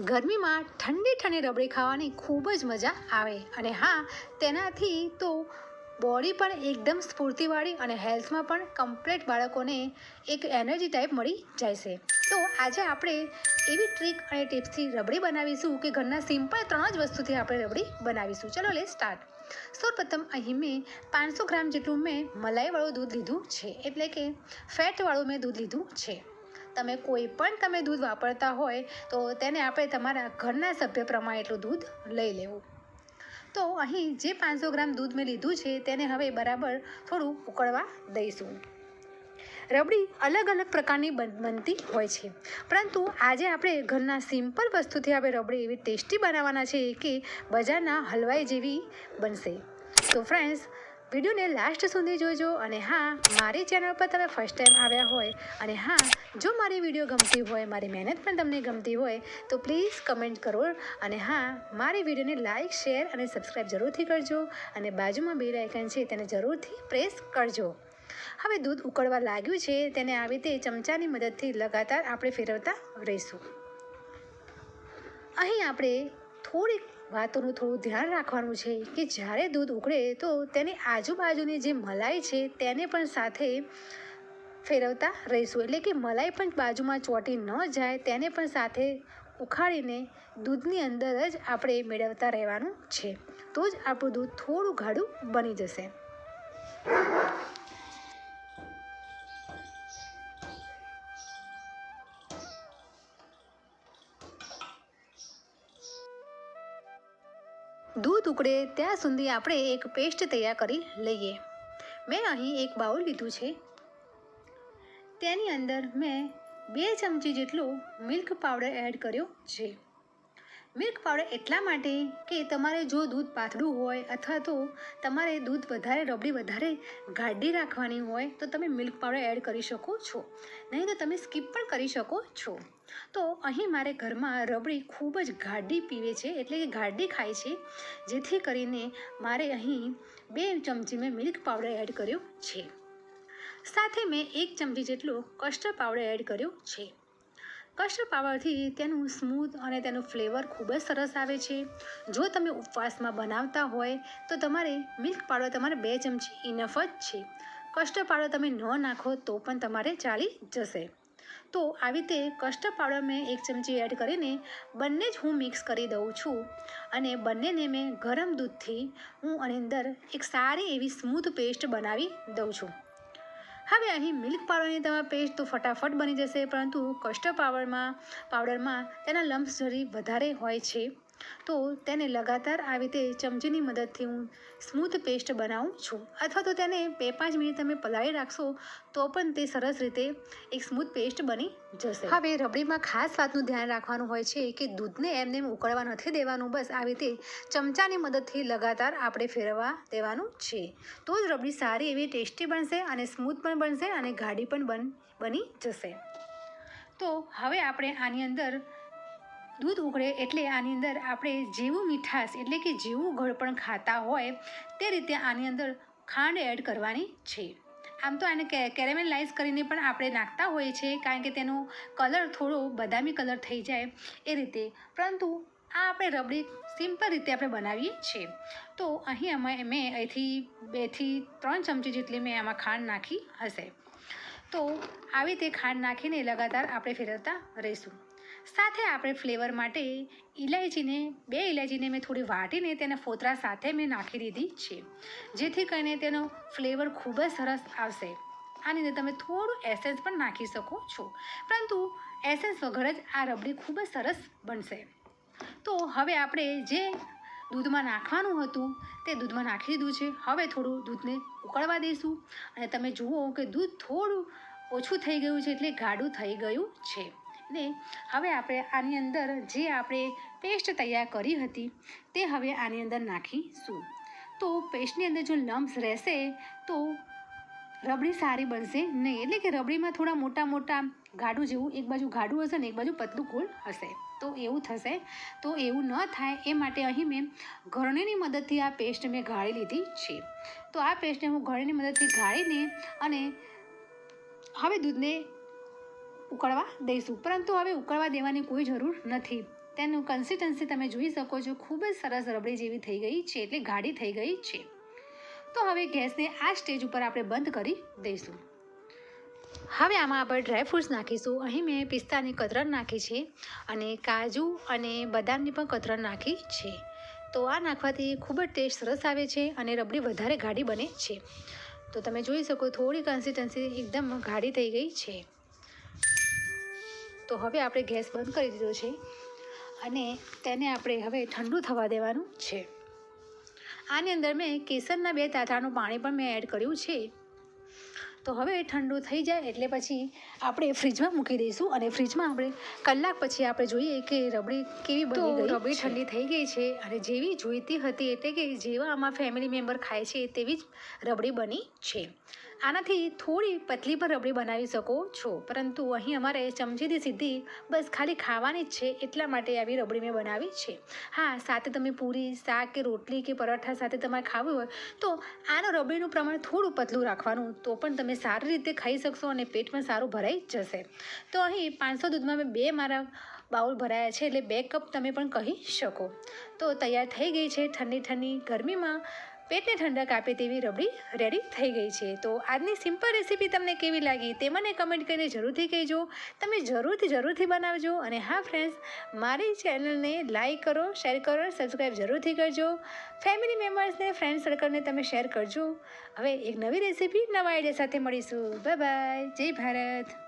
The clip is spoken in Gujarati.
ગરમીમાં ઠંડી ઠંડી રબડી ખાવાની ખૂબ જ મજા આવે અને હા, તેનાથી તો બોડી પણ એકદમ સ્ફૂર્તિવાળી અને હેલ્થમાં પણ કમ્પ્લીટ બાળકોને એક એનર્જી ટાઈપ મળી જાય છે. તો આજે આપણે એવી ટ્રીક અને ટિપ્સથી રબડી બનાવીશું કે ઘરના સિમ્પલ 3 જ વસ્તુથી આપણે રબડી બનાવીશું. ચલો લેટ્સ સ્ટાર્ટ. સૌપ્રથમ અહીં મેં 500 ગ્રામ જેટલું મેં મલાઈવાળું દૂધ લીધું છે, એટલે કે ફેટવાળું મેં દૂધ લીધું છે. તમે દૂધ વાપરતા હોય તો તેને આપણે તમારા ઘરના સભ્ય પ્રમાણે એટલું દૂધ લઈ લેવું. તો અહીં જે 500 ગ્રામ દૂધ મેં લીધું છે તેને હવે બરાબર થોડું ઉકળવા દઈશું. રબડી અલગ અલગ પ્રકારની બનતી હોય છે, પરંતુ આજે આપણે ઘરના સિમ્પલ વસ્તુથી આપણે રબડી એવી ટેસ્ટી બનાવવાના છે કે બજારના હલવાઈ જેવી બનશે. તો ફ્રેન્ડ્સ, વિડીયોને લાસ્ટ સુધી જોજો. અને હા, મારી ચેનલ પર તમે ફર્સ્ટ ટાઈમ આવ્યા હોય અને હા, જો મારી વિડીયો ગમતી હોય, મારી મહેનત પણ તમને ગમતી હોય તો પ્લીઝ કમેન્ટ કરો. અને હા, મારી વિડીયોને લાઇક, શેર અને સબસ્ક્રાઈબ જરૂરથી કરજો અને બાજુમાં બેલ આઇકન છે તેને જરૂરથી પ્રેસ કરજો. હવે દૂધ ઉકળવા લાગ્યું છે, તેને આવી રીતે ચમચાની મદદથી લગાતાર આપણે ફેરવતા રહીશું. અહીં આપણે થોડીક વાતોનું થોડું ધ્યાન રાખવાનું છે કે જ્યારે દૂધ ઉકળે તો તેની આજુબાજુની જે મલાઈ છે તેને પણ સાથે ફેરવતા રહીશું, એટલે કે મલાઈ પણ બાજુમાં ચોંટી ન જાય તેને પણ સાથે ઉખાડીને દૂધની અંદર જ આપણે મેળવતા રહેવાનું છે. તો જ આપણું દૂધ થોડું ગાઢું બની જશે. દૂધ ઉકળે ત્યાં સુધી આપણે એક પેસ્ટ તૈયાર કરી લઈએ. મેં અહીં એક બાઉલ લીધું છે, તેની અંદર મેં 2 ચમચી જેટલો મિલ્ક પાવડર એડ કર્યો છે. મિલ્ક પાવડર એટલા માટે કે તમારે જો દૂધ પાતળું હોય અથવા તો તમારે રબડી વધારે ગાઢી રાખવાની હોય તો તમે મિલ્ક પાવડર એડ કરી શકો છો, નહીં તો તમે સ્કીપ પણ કરી શકો છો. તો અહીં મારે ઘરમાં રબડી ખૂબ જ ગાઢી પીવે છે, એટલે કે ગાઢી ખાય છે, જેથી કરીને મારે અહીં 2 ચમચી મેં મિલ્ક પાવડર એડ કર્યો છે. સાથે મેં 1 ચમચી જેટલો કસ્ટર્ડ પાવડર એડ કર્યો છે. કસ્ટર્ડ પાવડરથી તેનું સ્મૂથ અને તેનું ફ્લેવર ખૂબ જ સરસ આવે છે. જો તમે ઉપવાસમાં બનાવતા હોય તો તમારે મિલ્ક પાવડર તમારે 2 ચમચી ઇનફ જ છે. કસ્ટર્ડ પાવડર તમે ન નાખો તો પણ તમારે ચાલી જશે. તો આવી રીતે કસ્ટર્ડ પાવડર મેં 1 ચમચી એડ કરીને બંને જ હું મિક્સ કરી દઉં છું અને બંનેને મેં ગરમ દૂધથી હું આની અંદર એક સારી એવી સ્મૂથ પેસ્ટ બનાવી દઉં છું. હવે અહીં મિલ્ક પાવડરની તમારી પેસ્ટ તો ફટાફટ બની જશે, પરંતુ કસ્ટર્ડ પાવડરમાં તેના લમ્સ જરી વધારે હોય છે, તો તેને લગાતાર આવી રીતે ચમચીની મદદથી હું સ્મૂથ પેસ્ટ બનાવું છું. અથવા તો તેને 2-5 મિનિટ તમે પલાળી રાખશો તો પણ તે સરસ રીતે એક સ્મૂથ પેસ્ટ બની જશે. હવે રબડીમાં ખાસ વાતનું ધ્યાન રાખવાનું હોય છે કે દૂધને એમને ઉકળવા નથી દેવાનું, બસ આવી રીતે ચમચાની મદદથી લગાતાર આપણે ફેરવવા દેવાનું છે. તો જ રબડી સારી એવી ટેસ્ટી બનશે અને સ્મૂથ પણ બનશે અને ગાઢી પણ બની જશે. તો હવે આપણે આની અંદર દૂધ ઉકળે એટલે આની અંદર આપણે જેવું મીઠાશ એટલે કે જેવું ગળપણ ખાતા હોય તે રીતે આની અંદર ખાંડ એડ કરવાની છે. આમ તો આને કેરેમેલાઇઝ કરીને પણ આપણે નાખતા હોઈએ છીએ, કારણ કે તેનો કલર થોડો બદામી કલર થઈ જાય એ રીતે, પરંતુ આ આપણે રબડી સિમ્પલ રીતે આપણે બનાવીએ છીએ. તો અહીં મેં અહીંથી 2 થી 3 ચમચી જેટલી મેં આમાં ખાંડ નાખી હશે. તો આવી રીતે ખાંડ નાખીને લગાતાર આપણે ફેરવતા રહીશું. સાથે આપણે ફ્લેવર માટે 2 ઇલાયચીને મેં થોડી વાટીને તેના ફોતરા સાથે મેં નાખી દીધી છે, જેથી કરીને તેનો ફ્લેવર ખૂબ જ સરસ આવશે. આની અંદર તમે થોડું એસેન્સ પણ નાખી શકો છો, પરંતુ એસેન્સ વગર જ આ રબડી ખૂબ જ સરસ બનશે. તો હવે આપણે જે દૂધમાં નાખવાનું હતું તે દૂધમાં નાખી દીધું છે. હવે થોડું દૂધને ઉકળવા દઈશું અને તમે જુઓ કે દૂધ થોડું ઓછું થઈ ગયું છે, એટલે ગાઢું થઈ ગયું છે. ને હવે આપણે આની અંદર જે આપણે પેસ્ટ તૈયાર કરી હતી તે હવે આની અંદર નાખીશું. તો પેસ્ટની અંદર જો લમ્સ રહેશે તો રબડી સારી બનશે નહીં, એટલે કે રબડીમાં થોડા મોટા ગાઢું જેવું, એક બાજુ ગાઢું હશે ને એક બાજુ પતલું ગોળ હશે, તો એવું થશે. તો એવું ન થાય એ માટે અહીં મેં ગળણીની મદદથી આ પેસ્ટ મેં ગાળી લીધી છે. તો આ પેસ્ટને હું ગળણીની મદદથી ગાળીને અને હવે દૂધને ઉકળવા દઈશું, પરંતુ હવે ઉકળવા દેવાની કોઈ જરૂર નથી. તેનું કન્સિસ્ટન્સી તમે જોઈ શકો છો, ખૂબ જ સરસ રબડી જેવી થઈ ગઈ છે, એટલે ગાઢી થઈ ગઈ છે. તો હવે ગેસને આ સ્ટેજ ઉપર આપણે બંધ કરી દઈશું. હવે આમાં આપણે ડ્રાયફ્રૂટ્સ નાખીશું. અહીં મેં પિસ્તાની કતરણ નાખી છે અને કાજુ અને બદામની પણ કતરણ નાખી છે. તો આ નાખવાથી ખૂબ જ ટેસ્ટ સરસ આવે છે અને રબડી વધારે ગાઢી બને છે. તો તમે જોઈ શકો થોડી કન્સિસ્ટન્સી એકદમ ગાઢી થઈ ગઈ છે. તો હવે આપણે ગેસ બંધ કરી દીધો છે અને તેને આપણે હવે ઠંડુ થવા દેવાનું છે. આની અંદર મેં કેસરના 2 તાંતણાનું પાણી પણ મેં એડ કર્યું છે. તો હવે ઠંડુ થઈ જાય એટલે પછી આપણે ફ્રીજમાં મૂકી દઈશું અને ફ્રીજમાં આપણે કલાક પછી આપણે જોઈએ કે રબડી કેવી બની ગઈ. રબડી ઠંડી થઈ ગઈ છે અને જેવી જોઈતી હતી, એટલે કે જેવા આમાં ફેમિલી મેમ્બર ખાય છે તેવી જ રબડી બની છે. આનાથી થોડી પતલી પણ રબડી બનાવી શકો છો, પરંતુ અહીં અમારે ચમચીથી સીધી બસ ખાલી ખાવાની જ છે, એટલા માટે આવી રબડી મેં બનાવી છે. હા, સાથે તમે પૂરી, શાક કે રોટલી કે પરોઠા સાથે તમારે ખાવું હોય તો આનું રબડીનું પ્રમાણ થોડું પતલું રાખવાનું, તો પણ તમે સારી રીતે ખાઈ શકશો અને પેટ પણ સારું ભરાઈ જશે. તો અહીં 500 દૂધમાં મેં 2 મારા બાઉલ ભરાયા છે, એટલે 2 કપ તમે પણ કહી શકો. તો તૈયાર થઈ ગઈ છે. ઠંડી ઠંડી ગરમીમાં પેટને ઠંડક આપે તેવી રબડી રેડી થઈ ગઈ છે. તો આજની સિમ્પલ રેસીપી તમને કેવી લાગી તે મને કમેન્ટ કરીને જરૂરથી કહેજો. તમે જરૂરથી બનાવજો. અને હા ફ્રેન્ડ્સ, મારી ચેનલને લાઈક કરો, શેર કરો, સબસ્ક્રાઈબ જરૂરથી કરજો. ફેમિલી મેમ્બર્સને, ફ્રેન્ડ સર્કલને તમે શેર કરજો. હવે એક નવી રેસીપી, નવા આઈડિયા સાથે મળીશું. Bye bye. જય ભારત.